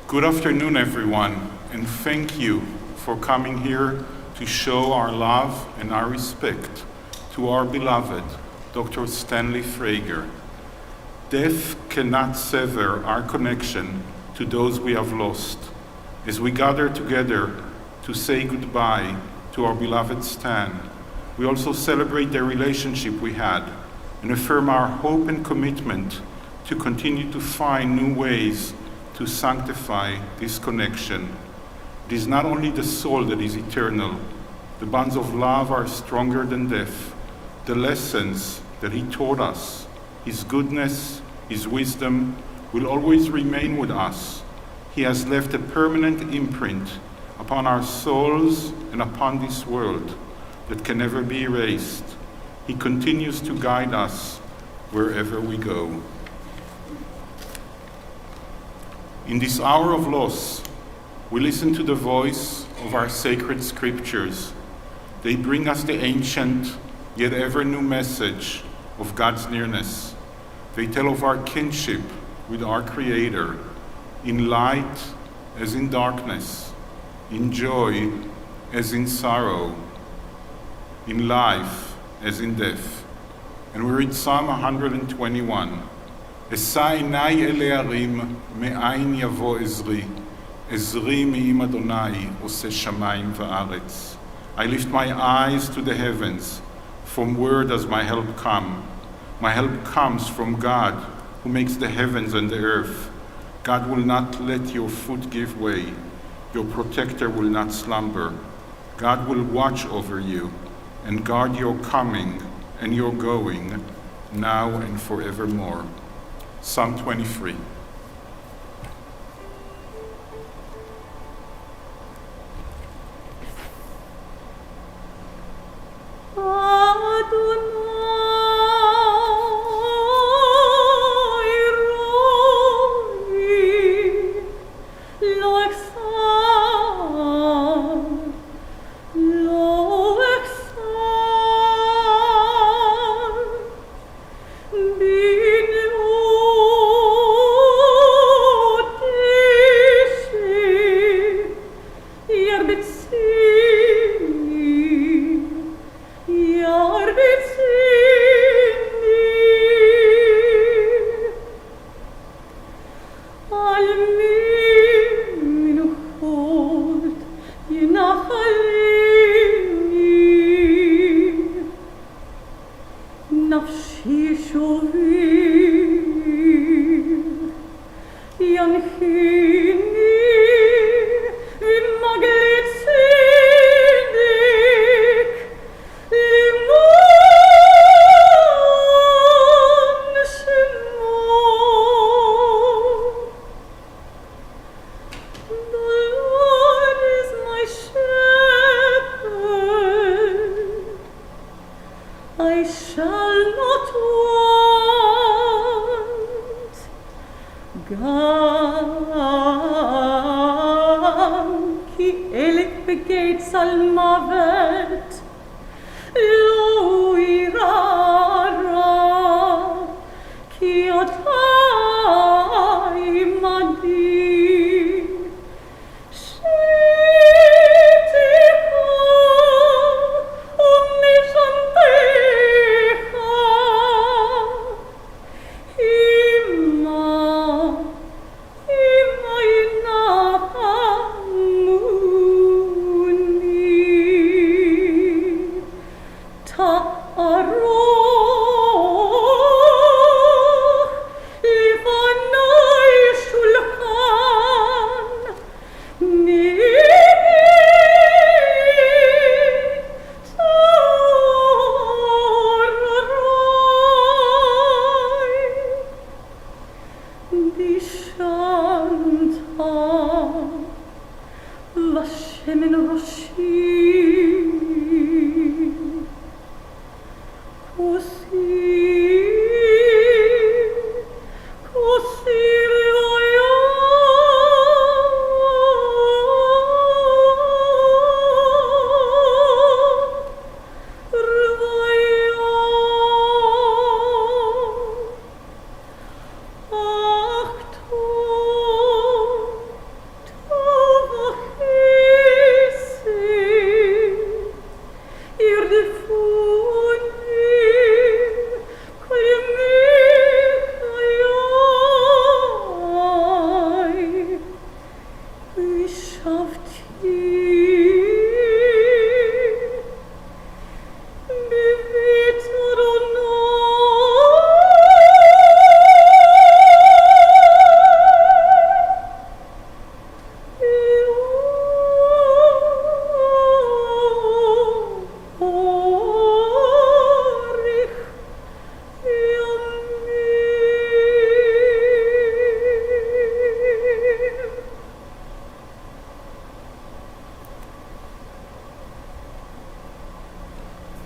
Good afternoon, everyone, and thank you for coming here to show our love and our respect to our beloved Dr. Stanley Frager. Death cannot sever our connection to those we have lost. As we gather together to say goodbye to our beloved Stan, we also celebrate the relationship we had and affirm our hope and commitment to continue to find new ways to sanctify this connection. It is not only the soul that is eternal. The bonds of love are stronger than death. The lessons that he taught us, his goodness, his wisdom, will always remain with us. He has left a permanent imprint upon our souls and upon this world that can never be erased. He continues to guide us wherever we go. In this hour of loss, we listen to the voice of our sacred scriptures. They bring us the ancient, yet ever new message of God's nearness. They tell of our kinship with our Creator, in light as in darkness, in joy as in sorrow, in life as in death. And we read Psalm 121. אשא עיני אל ההרים, מאין יבוא עזרי, עזרי מעם אדוני, עושה שמיים וארץ. I lift my eyes to the heavens. From where does my help come? My help comes from God, who makes the heavens and the earth. God will not let your foot give way. Your protector will not slumber. God will watch over you and guard your coming and your going, now and forevermore. Psalm 23.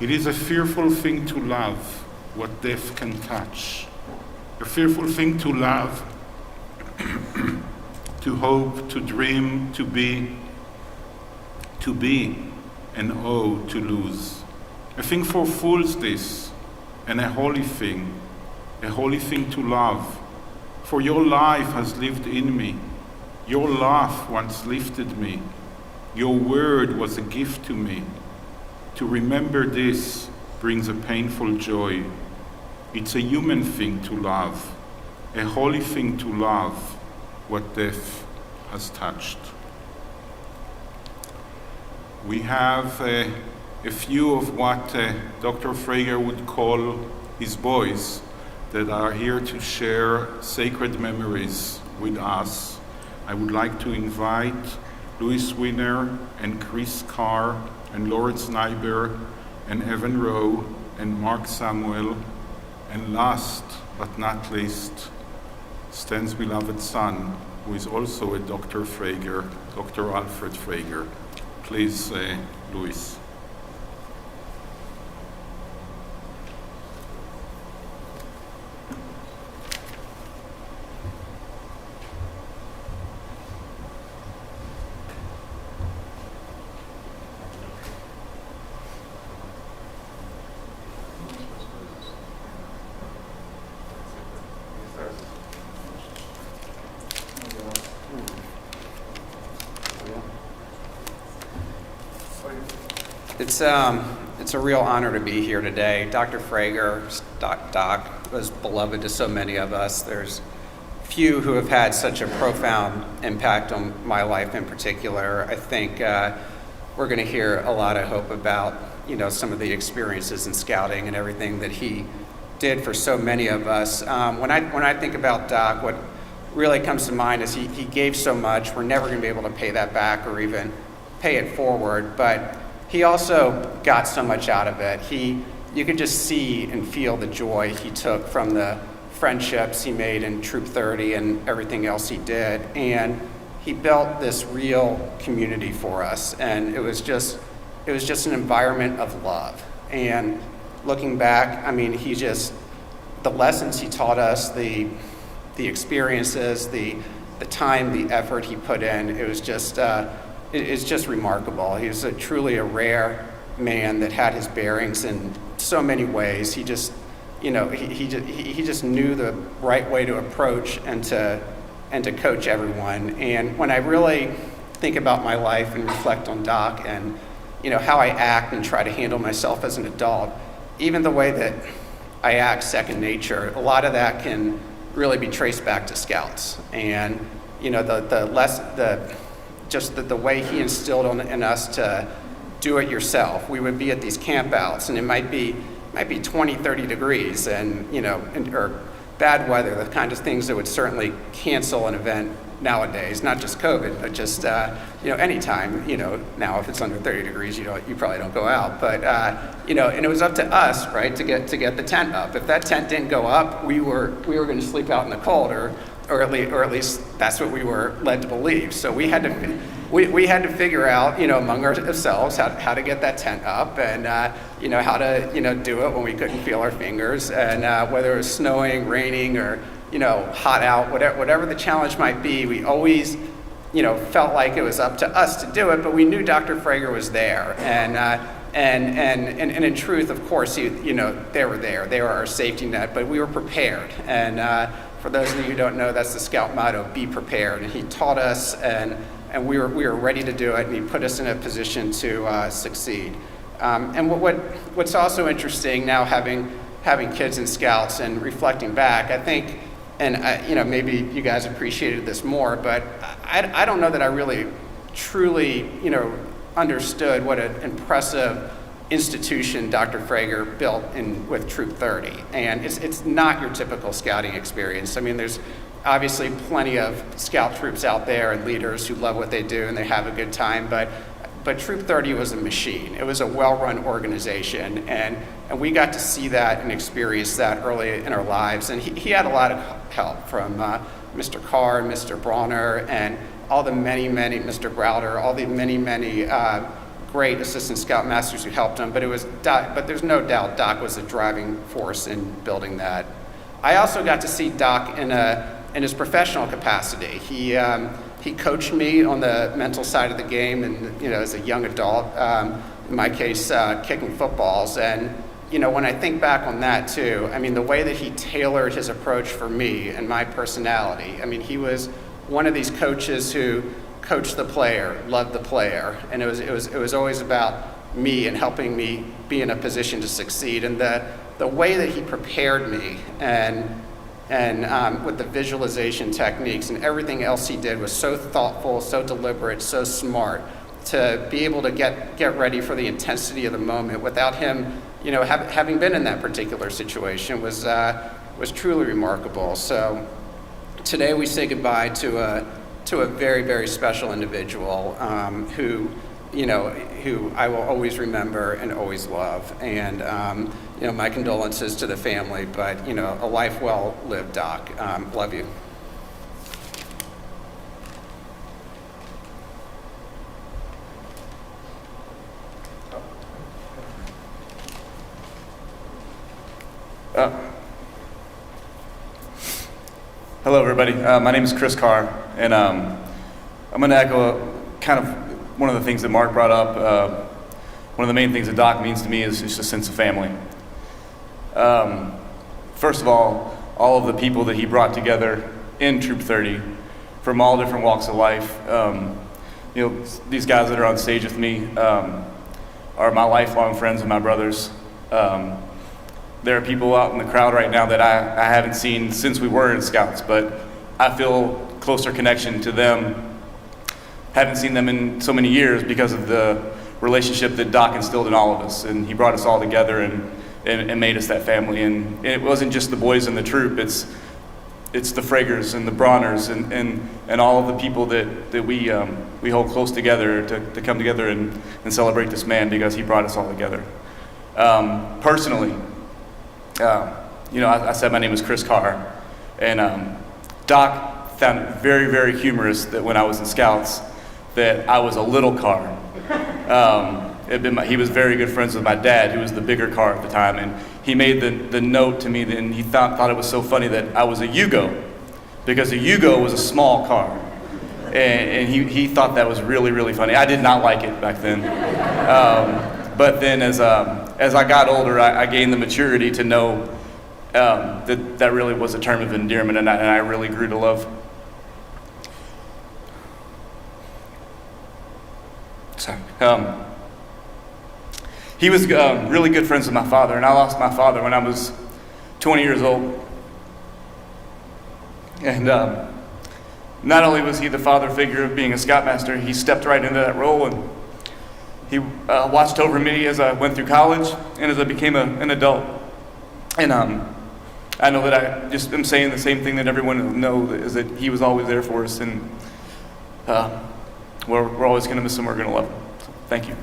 It is a fearful thing to love what death can touch. A fearful thing to love, to hope, to dream, to be, and oh, to lose. A thing for fools this, and a holy thing to love. For your life has lived in me. Your laugh once lifted me. Your word was a gift to me. To remember this brings a painful joy. It's a human thing to love, a holy thing to love what death has touched. We have a few of what Dr. Frager would call his boys that are here to share sacred memories with us. I would like to invite Louis Winner and Chris Carr and Lawrence Nyber and Evan Rowe and Mark Samuel, and last but not least, Stan's beloved son, who is also a Dr. Frager, Dr. Alfred Frager. Please, Louis. It's a real honor to be here today. Dr. Frager, Doc, was beloved to so many of us. There's few who have had such a profound impact on my life in particular. I think we're going to hear a lot of hope about, some of the experiences in scouting and everything that he did for so many of us. When I think about Doc, what really comes to mind is he gave so much. We're never going to be able to pay that back or even pay it forward, but he also got so much out of it. You could just see and feel the joy he took from the friendships he made in Troop 30 and everything else he did. And he built this real community for us. And it was just an environment of love. And looking back, the lessons he taught us, the experiences, the time, the effort he put in, it's just remarkable. He was truly a rare man that had his bearings in so many ways. He just knew the right way to approach and to coach everyone. And when I really think about my life and reflect on Doc and how I act and try to handle myself as an adult, even the way that I act second nature, a lot of that can really be traced back to Scouts. And the way he instilled in us to do it yourself. We would be at these campouts, and it might be 20, 30 degrees, or bad weather, the kind of things that would certainly cancel an event nowadays, not just COVID, but just anytime. Now if it's under 30 degrees, you probably don't go out. But and it was up to us, right, to get the tent up. If that tent didn't go up, we were going to sleep out in the cold, or at least that's what we were led to believe. So we had to figure out, among ourselves how to get that tent up, and how to do it when we couldn't feel our fingers, and whether it was snowing, raining, or hot out, whatever the challenge might be, we always felt like it was up to us to do it. But we knew Dr. Frager was there, and in truth, of course, they were there. They were our safety net, but we were prepared. And for those of you who don't know, that's the Scout motto: be prepared. And he taught us, and we were ready to do it, and he put us in a position to succeed. And what's also interesting now, having kids in Scouts and reflecting back, I think, and maybe you guys appreciated this more, but I don't know that I really truly understood what an impressive institution Dr. Frager built with Troop 30. And it's not your typical scouting experience. There's obviously plenty of scout troops out there and leaders who love what they do and they have a good time, but Troop 30 was a machine. It was a well-run organization, and we got to see that and experience that early in our lives. And he had a lot of help from Mr. Carr, Mr. Bronner, and all the many, Mr. Browder, all the many great assistant scoutmasters who helped him, but but there's no doubt Doc was a driving force in building that. I also got to see Doc in his professional capacity. He coached me on the mental side of the game, and as a young adult, in my case, kicking footballs. And when I think back on that too, I mean, the way that he tailored his approach for me and my personality. I mean, he was one of these coaches who coached the player, loved the player, and it was always about me and helping me be in a position to succeed. And the way that he prepared me and with the visualization techniques and everything else he did was so thoughtful, so deliberate, so smart to be able to get ready for the intensity of the moment without him, having been in that particular situation was truly remarkable. So today we say goodbye to a very, very special individual who I will always remember and always love. And my condolences to the family, but a life well lived, Doc. Love you. Hello, everybody. My name is Chris Carr, and I'm going to echo kind of one of the things that Mark brought up. One of the main things that Doc means to me is just a sense of family. First of all of the people that he brought together in Troop 30 from all different walks of life. These guys that are on stage with me are my lifelong friends and my brothers. There are people out in the crowd right now that I haven't seen since we were in Scouts, but I feel closer connection to them. Haven't seen them in so many years because of the relationship that Doc instilled in all of us, and he brought us all together and made us that family. And it wasn't just the boys in the troop, it's the Fragers and the Brauners and all of the people that we hold close together to come together and celebrate this man because he brought us all together. Personally, I said my name is Chris Carr, and Doc found it very, very humorous that when I was in Scouts that I was a little Carr. He was very good friends with my dad, who was the bigger Carr at the time, and he made the note to me, and he thought it was so funny that I was a Yugo, because a Yugo was a small Carr, and he thought that was really, really funny. I did not like it back then. But then as I got older, I gained the maturity to know that really was a term of endearment, and I really grew to love. Sorry. He was really good friends with my father, and I lost my father when I was 20 years old. And not only was he the father figure of being a Scoutmaster, he stepped right into that role, and he watched over me as I went through college and as I became an adult. And I know that I just am saying the same thing that everyone will know, is that he was always there for us, and we're always going to miss him. We're going to love him. So, thank you.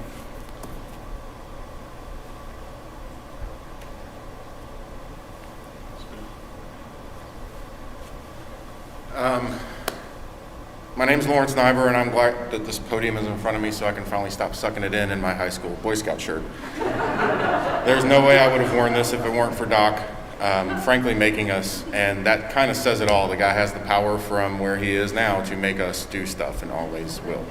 My name's Lawrence Nyber, and I'm glad that this podium is in front of me so I can finally stop sucking it in my high school Boy Scout shirt. There's no way I would have worn this if it weren't for Doc, frankly, making us, and that kind of says it all. The guy has the power from where he is now to make us do stuff, and always will.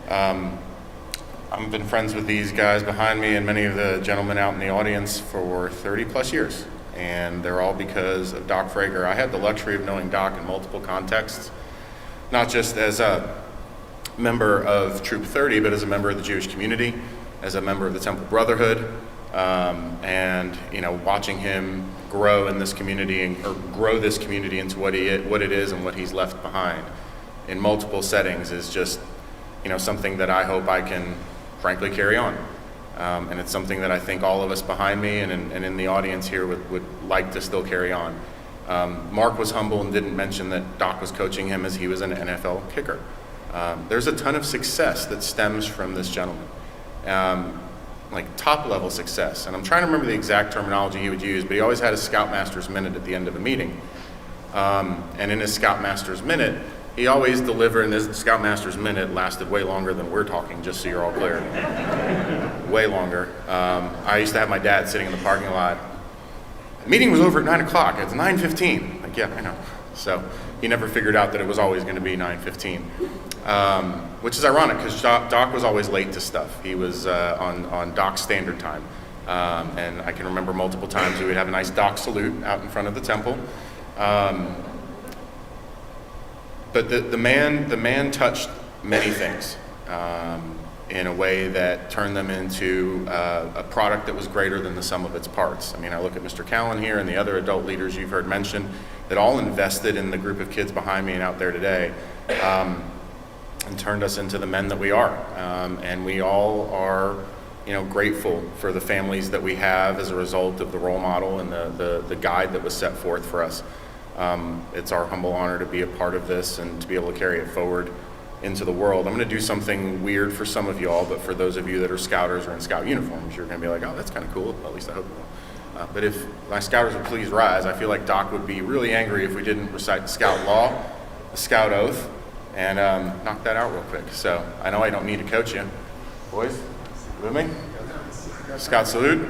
I've been friends with these guys behind me and many of the gentlemen out in the audience for 30 plus years, and they're all because of Doc Frager. I had the luxury of knowing Doc in multiple contexts, not just as a member of Troop 30, but as a member of the Jewish community, as a member of the Temple Brotherhood, and watching him grow in this community or grow this community into what it is and what he's left behind in multiple settings is just something that I hope I can frankly carry on, and it's something that I think all of us behind me and in the audience here would like to still carry on. Mark was humble and didn't mention that Doc was coaching him as he was an NFL kicker. There's a ton of success that stems from this gentleman, like top-level success. And I'm trying to remember the exact terminology he would use, but he always had a Scoutmaster's Minute at the end of a meeting. And in his Scoutmaster's Minute, he always delivered, and the Scoutmaster's minute lasted way longer than we're talking, just so you're all clear. Way longer. I used to have my dad sitting in the parking lot. The meeting was over at 9 o'clock. It's 9:15. Like, yeah, I know. So he never figured out that it was always going to be 9:15, which is ironic because Doc was always late to stuff. He was on Doc standard time. And I can remember multiple times we would have a nice Doc salute out in front of the temple. But the man touched many things in a way that turned them into a product that was greater than the sum of its parts. I mean, I look at Mr. Callan here and the other adult leaders you've heard mentioned that all invested in the group of kids behind me and out there today, and turned us into the men that we are. And we all are, grateful for the families that we have as a result of the role model and the guide that was set forth for us. It's our humble honor to be a part of this and to be able to carry it forward into the world. I'm going to do something weird for some of you all, but for those of you that are Scouters or in Scout uniforms, you're going to be like, oh, that's kind of cool. At least I hope you will. But if my Scouters would please rise, I feel like Doc would be really angry if we didn't recite the Scout law, the Scout oath, and knock that out real quick. So I know I don't need to coach you. Boys, you with me? Scout salute.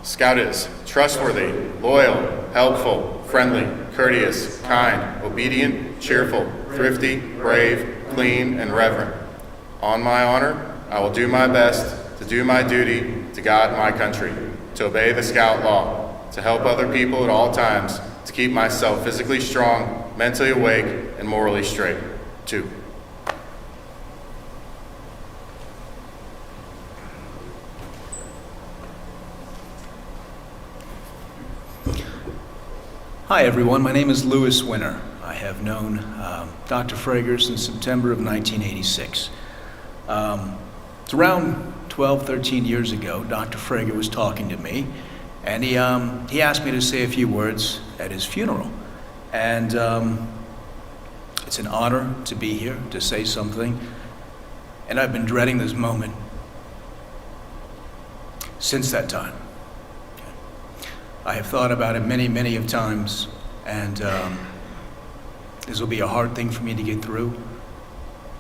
Scout is trustworthy, loyal, helpful, friendly, courteous, kind, obedient, cheerful, thrifty, brave, clean, and reverent. On my honor, I will do my best to do my duty to God and my country, to obey the Scout law, to help other people at all times, to keep myself physically strong, mentally awake, and morally straight. 2. Hi everyone, my name is Lewis Winter. I have known Dr. Frager since September of 1986. It's around 12, 13 years ago, Dr. Frager was talking to me, and he asked me to say a few words at his funeral. And it's an honor to be here, to say something, and I've been dreading this moment since that time. I have thought about it many, many of times, and this will be a hard thing for me to get through.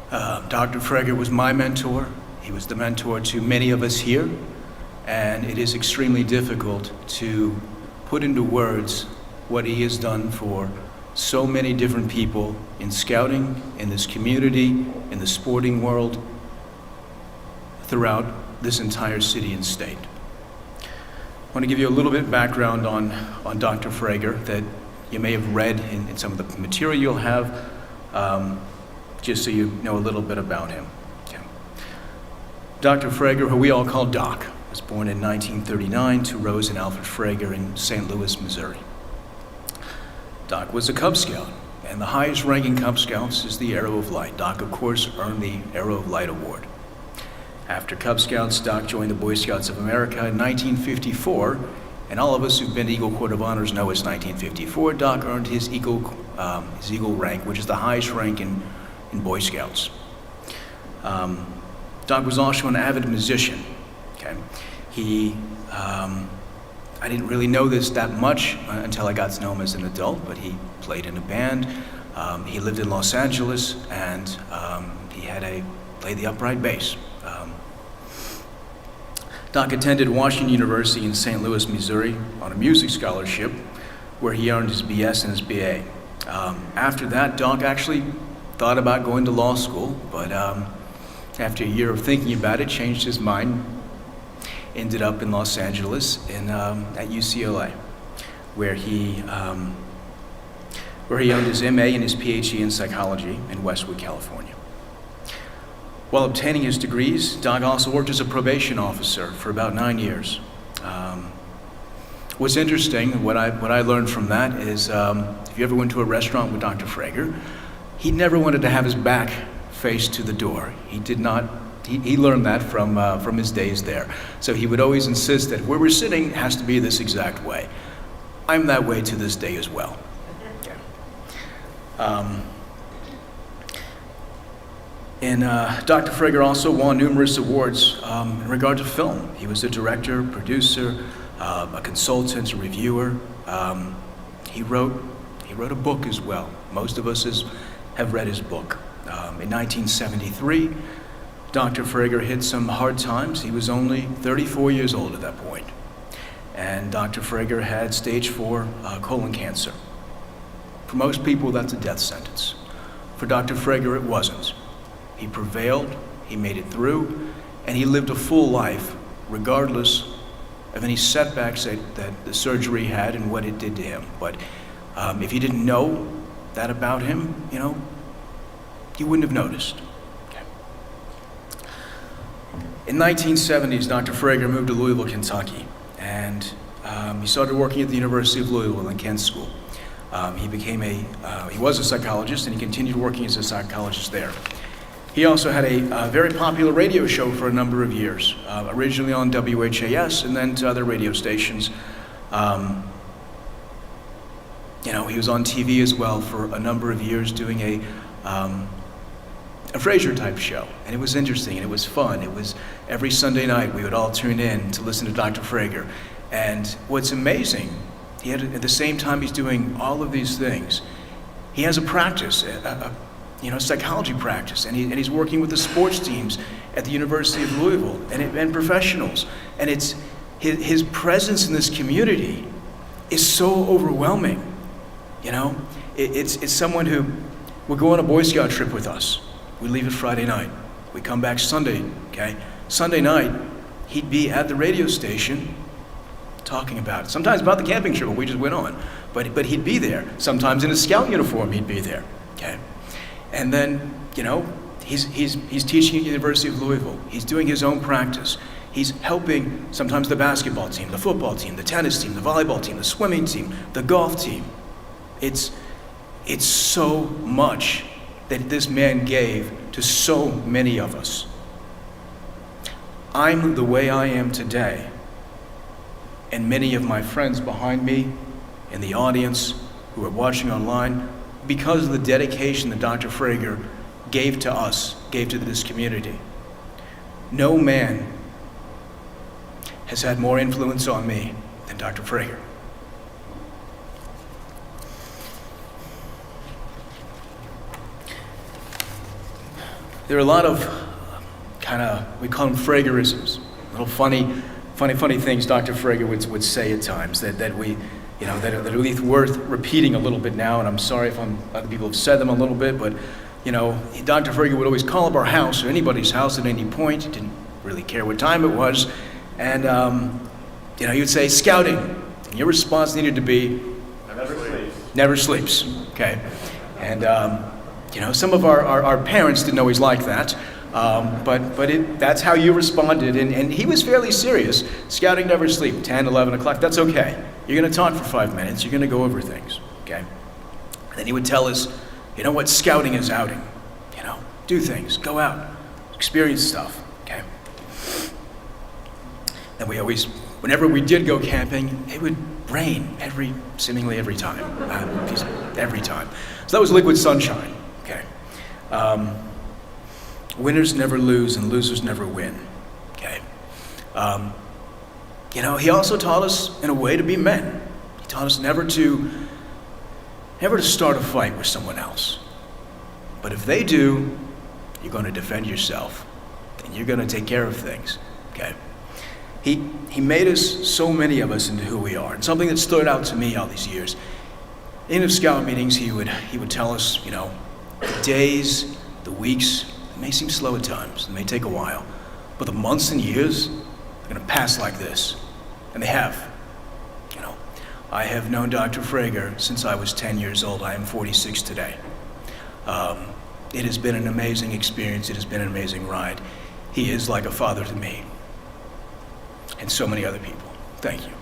Dr. Frager was my mentor. He was the mentor to many of us here, and it is extremely difficult to put into words what he has done for so many different people in scouting, in this community, in the sporting world, throughout this entire city and state. I want to give you a little bit of background on Dr. Frager that you may have read in some of the material you'll have, just so you know a little bit about him. Okay. Dr. Frager, who we all call Doc, was born in 1939 to Rose and Alfred Frager in St. Louis, Missouri. Doc was a Cub Scout, and the highest ranking Cub Scouts is the Arrow of Light. Doc, of course, earned the Arrow of Light Award. After Cub Scouts, Doc joined the Boy Scouts of America in 1954, and all of us who've been to Eagle Court of Honors know it's 1954. Doc earned his Eagle rank, which is the highest rank in Boy Scouts. Doc was also an avid musician. Okay, I didn't really know this that much until I got to know him as an adult, but he played in a band. He lived in Los Angeles, and he played the upright bass. Doc attended Washington University in St. Louis, Missouri on a music scholarship where he earned his BS and his BA. After that, Doc actually thought about going to law school, but after a year of thinking about it, changed his mind, ended up in Los Angeles at UCLA, where he earned his MA and his PhD in psychology in Westwood, California. While obtaining his degrees, Doc also worked as a probation officer for about 9 years. What's interesting, what I learned from that is, if you ever went to a restaurant with Dr. Frager, he never wanted to have his back face to the door. He did not. He learned that from his days there. So he would always insist that where we're sitting has to be this exact way. I'm that way to this day as well. And Dr. Frager also won numerous awards in regard to film. He was a director, producer, a consultant, a reviewer. He wrote a book as well. Most of us have read his book. In 1973, Dr. Frager hit some hard times. He was only 34 years old at that point. And Dr. Frager had stage 4 colon cancer. For most people, that's a death sentence. For Dr. Frager, it wasn't. He prevailed, he made it through, and he lived a full life, regardless of any setbacks that the surgery had and what it did to him. But if you didn't know that about him, you wouldn't have noticed. Okay. In 1970s, Dr. Frager moved to Louisville, Kentucky, and he started working at the University of Louisville in Kent School. He was a psychologist, and he continued working as a psychologist there. He also had a very popular radio show for a number of years, originally on WHAS and then to other radio stations. He was on TV as well for a number of years doing a Frager type show, and it was interesting and it was fun. It was every Sunday night we would all tune in to listen to Dr. Frager. And what's amazing, at the same time he's doing all of these things, he has a practice, psychology practice, and he's working with the sports teams at the University of Louisville and professionals. And it's his presence in this community is so overwhelming. It's someone who would go on a Boy Scout trip with us. We leave it Friday night. We come back Sunday, okay? Sunday night, he'd be at the radio station talking about it. Sometimes about the camping trip we just went on. But he'd be there. Sometimes in a scout uniform, he'd be there, okay? And then, he's teaching at the University of Louisville. He's doing his own practice. He's helping sometimes the basketball team, the football team, the tennis team, the volleyball team, the swimming team, the golf team. It's so much that this man gave to so many of us. I'm the way I am today, and many of my friends behind me in the audience who are watching online, because of the dedication that Dr. Frager gave to us, gave to this community. No man has had more influence on me than Dr. Frager. There are a lot of we call them Fragerisms, little funny things Dr. Frager would say at times that are at least worth repeating a little bit now. And I'm sorry if other people have said them a little bit, but Dr. Frager would always call up our house or anybody's house at any point. He didn't really care what time it was, and he would say, "Scouting." And your response needed to be, "Never sleeps." Okay, and some of our parents didn't always like that, but that's how you responded, and he was fairly serious. Scouting never sleep, 10, 11 o'clock, that's okay. You're going to talk for 5 minutes, you're going to go over things, okay? And then he would tell us, what scouting is outing. Do things, go out, experience stuff, okay? Then whenever we did go camping, it would rain seemingly every time, every time. So that was liquid sunshine. Okay. Winners never lose and losers never win. Okay. He also taught us in a way to be men. He taught us never to start a fight with someone else. But if they do, you're going to defend yourself and you're going to take care of things. Okay. He made us, so many of us, into who we are. And something that stood out to me all these years. In the scout meetings, he would tell us, the days, the weeks, it may seem slow at times, it may take a while, but the months and years are going to pass like this. And they have. I have known Dr. Frager since I was 10 years old. I am 46 today. It has been an amazing experience. It has been an amazing ride. He is like a father to me and so many other people. Thank you.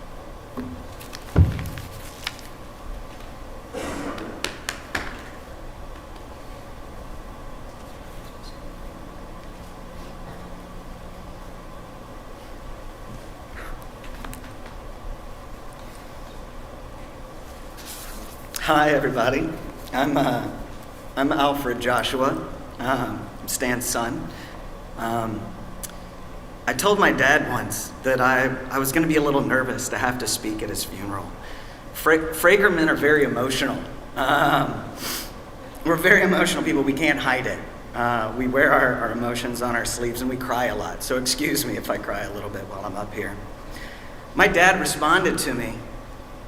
Hi, everybody. I'm Alfred Joshua. I'm Stan's son. I told my dad once that I was going to be a little nervous to have to speak at his funeral. Frager men are very emotional. We're very emotional people. We can't hide it. We wear our emotions on our sleeves, and we cry a lot. So excuse me if I cry a little bit while I'm up here. My dad responded to me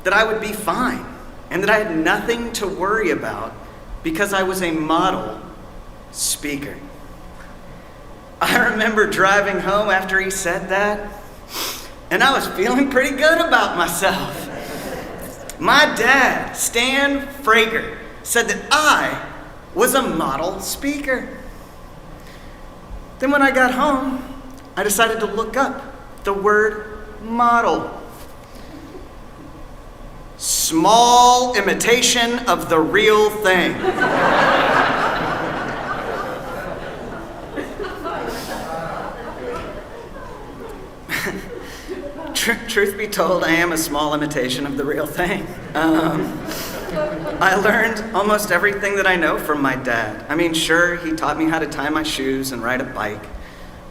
that I would be fine and that I had nothing to worry about because I was a model speaker. I remember driving home after he said that, and I was feeling pretty good about myself. My dad, Stan Frager, said that I was a model speaker. Then when I got home, I decided to look up the word model. Small imitation of the real thing. Truth be told, I am a small imitation of the real thing. I learned almost everything that I know from my dad. I mean, sure, he taught me how to tie my shoes and ride a bike,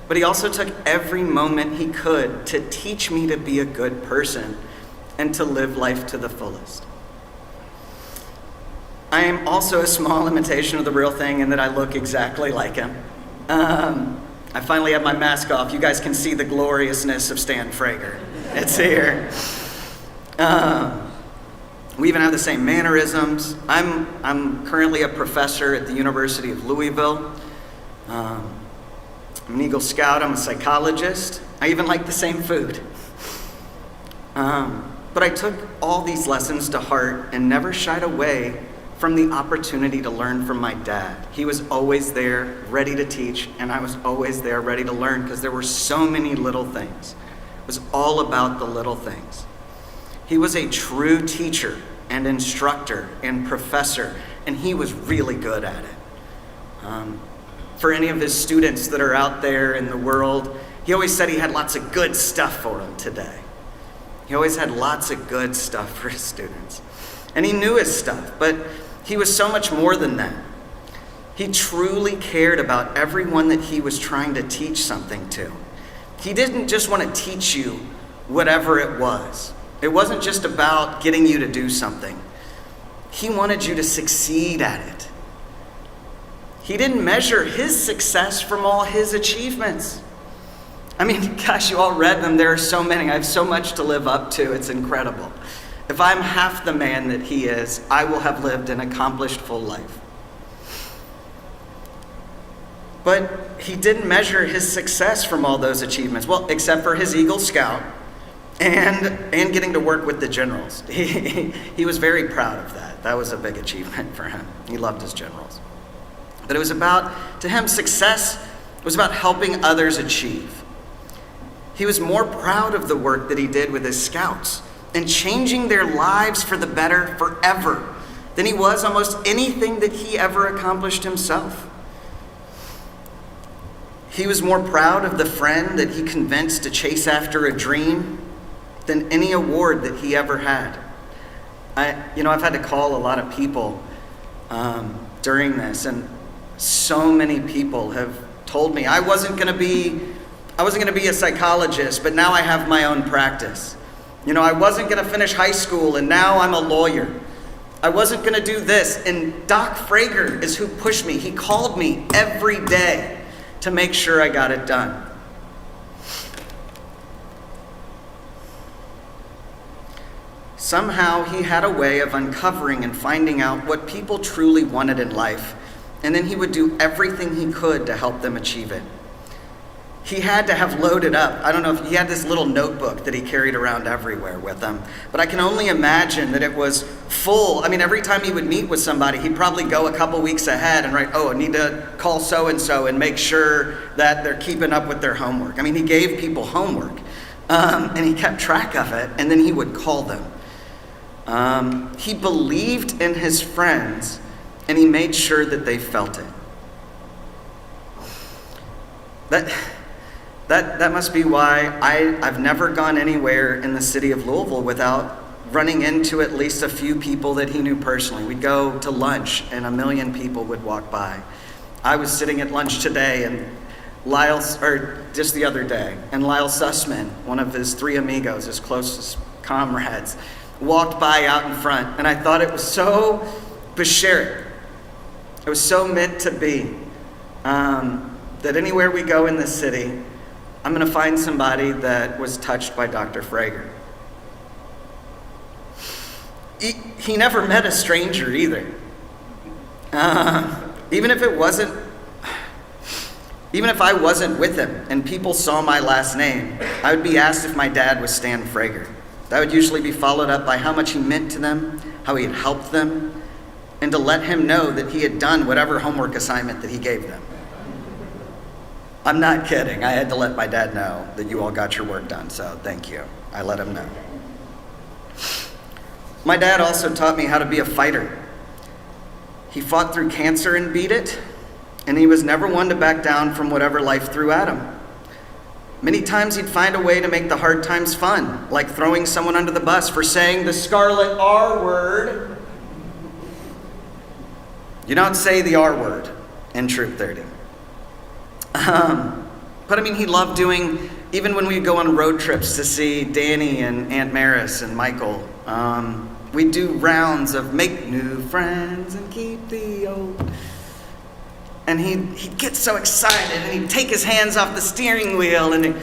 but he also took every moment he could to teach me to be a good person and to live life to the fullest. I am also a small imitation of the real thing in that I look exactly like him. I finally have my mask off. You guys can see the gloriousness of Stan Frager. It's here. We even have the same mannerisms. I'm currently a professor at the University of Louisville. I'm an Eagle Scout. I'm a psychologist. I even like the same food. But I took all these lessons to heart and never shied away from the opportunity to learn from my dad. He was always there, ready to teach, and I was always there, ready to learn, because there were so many little things. It was all about the little things. He was a true teacher and instructor and professor, and he was really good at it. For any of his students that are out there in the world, he always said he had lots of good stuff for them today. He always had lots of good stuff for his students. And he knew his stuff, but he was so much more than that. He truly cared about everyone that he was trying to teach something to. He didn't just want to teach you whatever it was. It wasn't just about getting you to do something. He wanted you to succeed at it. He didn't measure his success from all his achievements. I mean, gosh, you all read them. There are so many. I have so much to live up to. It's incredible. If I'm half the man that he is, I will have lived an accomplished full life. But he didn't measure his success from all those achievements. Well, except for his Eagle Scout and getting to work with the generals. He was very proud of that. That was a big achievement for him. He loved his generals. But it was about, to him, success was about helping others achieve. He was more proud of the work that he did with his scouts and changing their lives for the better forever than he was almost anything that he ever accomplished himself. He was more proud of the friend that he convinced to chase after a dream than any award that he ever had. I've had to call a lot of people during this, and so many people have told me I wasn't going to be a psychologist, but now I have my own practice. I wasn't going to finish high school, and now I'm a lawyer. I wasn't going to do this, and Doc Frager is who pushed me. He called me every day to make sure I got it done. Somehow he had a way of uncovering and finding out what people truly wanted in life, and then he would do everything he could to help them achieve it. He had to have loaded up. I don't know if he had this little notebook that he carried around everywhere with him, but I can only imagine that it was full. I mean, every time he would meet with somebody, he'd probably go a couple weeks ahead and write, I need to call so-and-so and make sure that they're keeping up with their homework. I mean, he gave people homework, and he kept track of it, and then he would call them. He believed in his friends, and he made sure that they felt it. That must be why I've never gone anywhere in the city of Louisville without running into at least a few people that he knew personally. We'd go to lunch and a million people would walk by. I was sitting at lunch today and just the other day, and Lyle Sussman, one of his three amigos, his closest comrades, walked by out in front, and I thought it was so beshert. It was so meant to be that anywhere we go in this city, I'm going to find somebody that was touched by Dr. Frager. He never met a stranger either. Even if I wasn't with him and people saw my last name, I would be asked if my dad was Stan Frager. That would usually be followed up by how much he meant to them, how he had helped them, and to let him know that he had done whatever homework assignment that he gave them. I'm not kidding. I had to let my dad know that you all got your work done, so thank you. I let him know. My dad also taught me how to be a fighter. He fought through cancer and beat it, and he was never one to back down from whatever life threw at him. Many times he'd find a way to make the hard times fun, like throwing someone under the bus for saying the scarlet R word. You don't say the R word in Troop 30. But I mean, he loved doing, even when we'd go on road trips to see Danny and Aunt Maris and Michael, we'd do rounds of make new friends and keep the old. And he'd get so excited and he'd take his hands off the steering wheel, and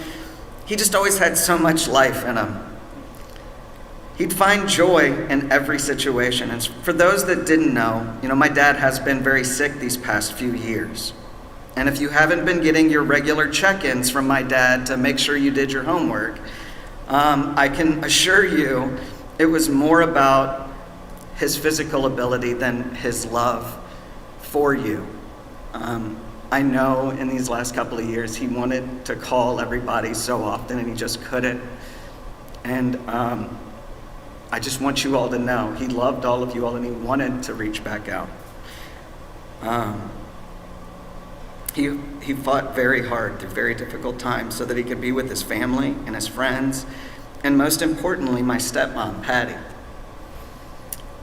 he just always had so much life in him. He'd find joy in every situation. And for those that didn't know, my dad has been very sick these past few years. And if you haven't been getting your regular check-ins from my dad to make sure you did your homework, I can assure you it was more about his physical ability than his love for you. I know in these last couple of years he wanted to call everybody so often and he just couldn't. And I just want you all to know he loved all of you all and he wanted to reach back out. He fought very hard through very difficult times so that he could be with his family and his friends, and most importantly, my stepmom, Patty.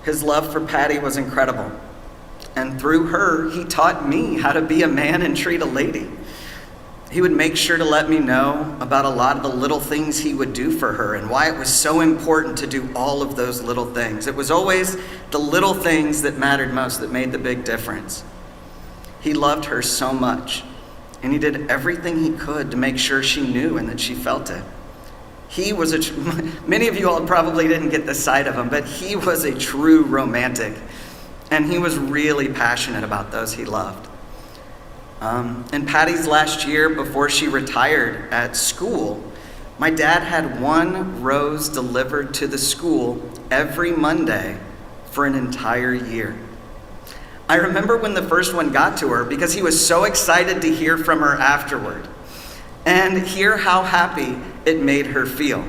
His love for Patty was incredible, and through her, he taught me how to be a man and treat a lady. He would make sure to let me know about a lot of the little things he would do for her and why it was so important to do all of those little things. It was always the little things that mattered most that made the big difference. He loved her so much, and he did everything he could to make sure she knew and that she felt it. He was many of you all probably didn't get the side of him, but he was a true romantic, and he was really passionate about those he loved. In Patty's last year before she retired at school, my dad had one rose delivered to the school every Monday for an entire year. I remember when the first one got to her because he was so excited to hear from her afterward and hear how happy it made her feel.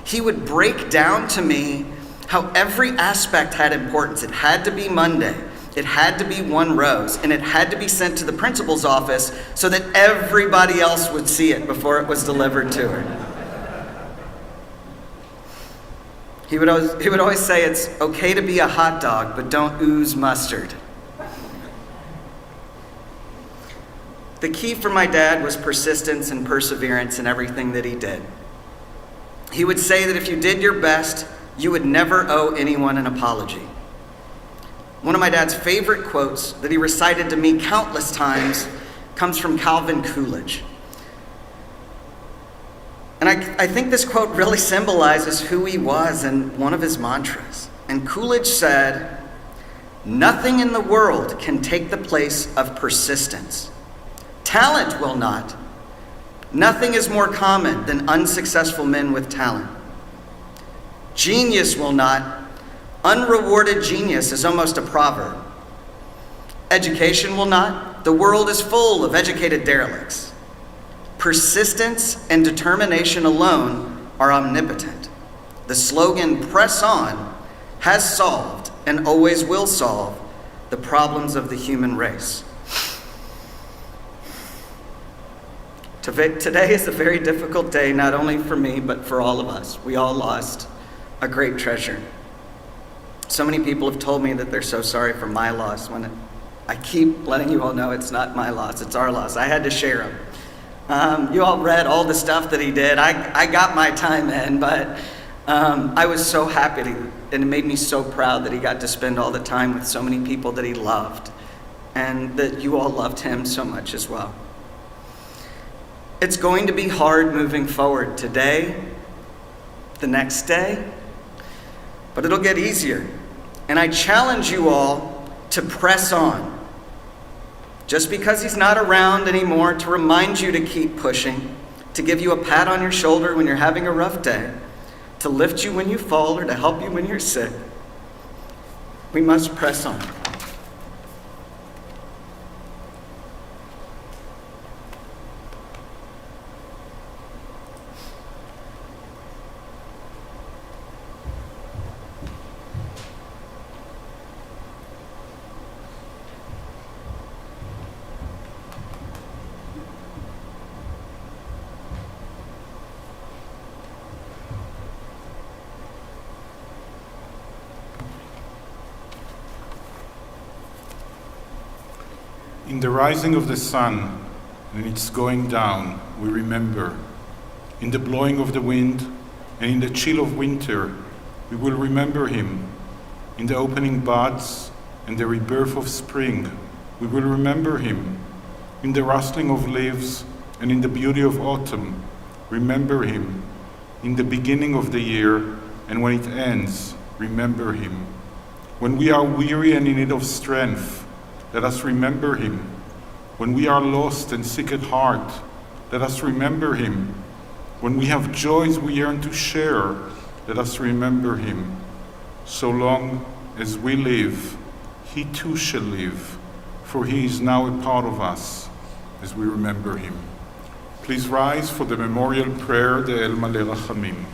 He would break down to me how every aspect had importance. It had to be Monday, it had to be one rose, and it had to be sent to the principal's office so that everybody else would see it before it was delivered to her. He would always say it's okay to be a hot dog, but don't ooze mustard. The key for my dad was persistence and perseverance in everything that he did. He would say that if you did your best, you would never owe anyone an apology. One of my dad's favorite quotes that he recited to me countless times comes from Calvin Coolidge. And I think this quote really symbolizes who he was and one of his mantras. And Coolidge said, "Nothing in the world can take the place of persistence. Talent will not. Nothing is more common than unsuccessful men with talent. Genius will not. Unrewarded genius is almost a proverb. Education will not. The world is full of educated derelicts. Persistence and determination alone are omnipotent. The slogan, 'Press on,' has solved and always will solve the problems of the human race." Today is a very difficult day, not only for me, but for all of us. We all lost a great treasure. So many people have told me that they're so sorry for my loss when I keep letting you all know it's not my loss, it's our loss. I had to share him. You all read all the stuff that he did. I got my time in, but I was so happy and it made me so proud that he got to spend all the time with so many people that he loved. and that you all loved him so much as well. It's going to be hard moving forward today, the next day, but it'll get easier. And I challenge you all to press on. Just because he's not around anymore, to remind you to keep pushing, to give you a pat on your shoulder when you're having a rough day, to lift you when you fall or to help you when you're sick. We must press on. In the rising of the sun and its going down, we remember. In the blowing of the wind and in the chill of winter, we will remember him. In the opening buds and the rebirth of spring, we will remember him. In the rustling of leaves and in the beauty of autumn, remember him. In the beginning of the year and when it ends, remember him. When we are weary and in need of strength, let us remember him. When we are lost and sick at heart, let us remember him. When we have joys we yearn to share, let us remember him. So long as we live, he too shall live, for he is now a part of us as we remember him. Please rise for the memorial prayer, the El Maleh Rachamim.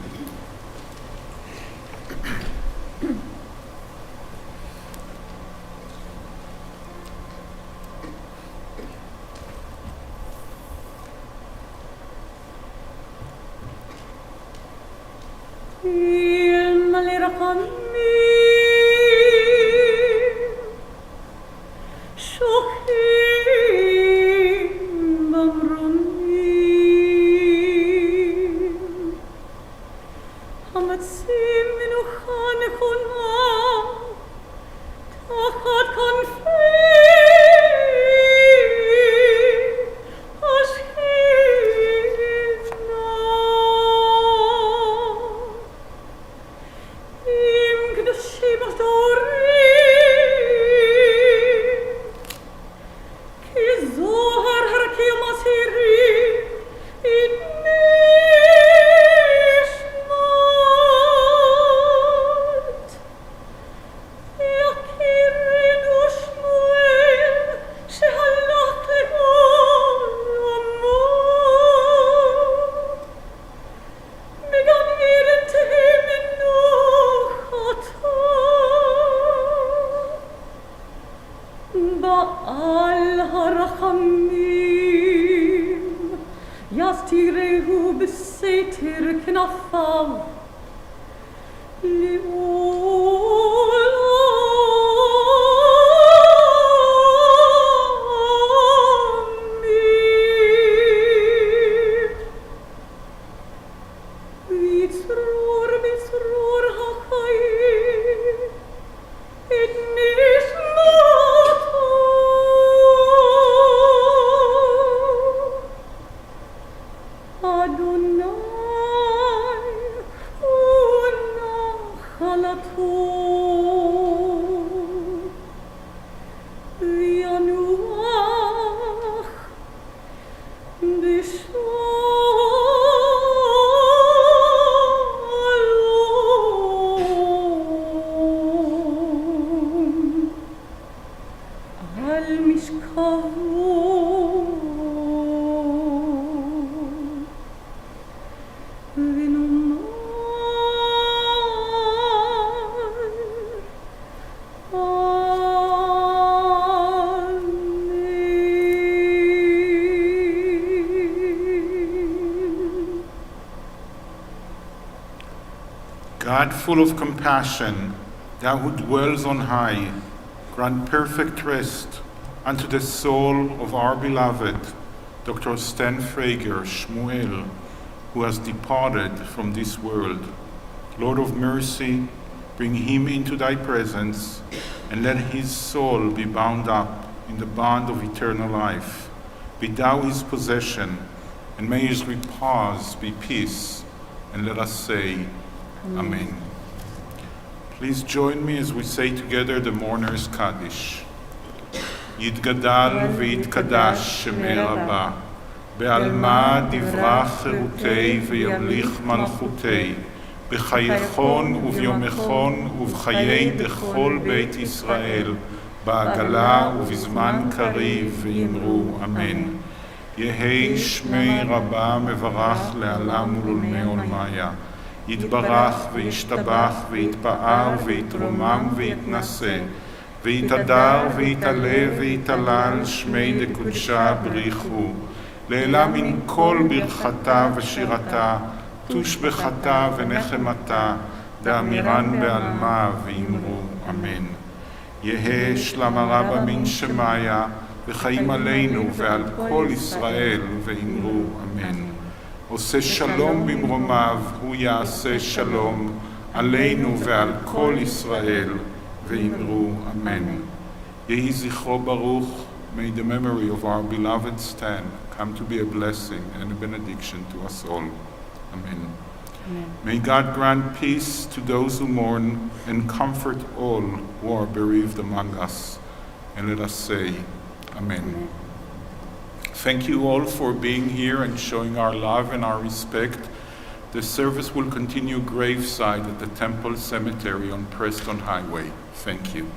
God, full of compassion, thou who dwells on high, grant perfect rest unto the soul of our beloved Dr. Stanley Frager, Shmuel, who has departed from this world. Lord of mercy, bring him into thy presence, and let his soul be bound up in the bond of eternal life. Be thou his possession, and may his repose be peace. And let us say, Amen. Please join me as we say together the mourner's Kaddish. יתגדל ויתקדש שמי רבה, בעלמא דברך חירותי וימליך מלכותי, בחייכון וביומכון ובחיי דכל בית ישראל, בעגלה ובזמן קריב ואמרו אמן. יהי שמי רבה מברך לעלם ולעולמי עולמיה. יתברך וישתבח ויתפאר ויתרומם ויתנשא, ויתהדר ויתעלה ויתהלל שמי דקודשה בריחו, לעילה מן כל ברכתה ושירתה, תושבחתה ונחמתה, דאמירן בעלמה ואמרו אמן. יהא שלמה רבה מן שמיה, וחיים עלינו ועל כל ישראל ואמרו אמן. עושה שלום במרומיו, הוא יעשה שלום עלינו ועל כל ישראל ואמרו אמן. יהי זכרו ברוך. May the memory of our beloved Stan come to be a blessing and a benediction to us all. Amen. Amen. May God grant peace to those who mourn and comfort all who are bereaved among us. And let us say, Amen. Amen. Thank you all for being here and showing our love and our respect. The service will continue graveside at the Temple Cemetery on Preston Highway. Thank you.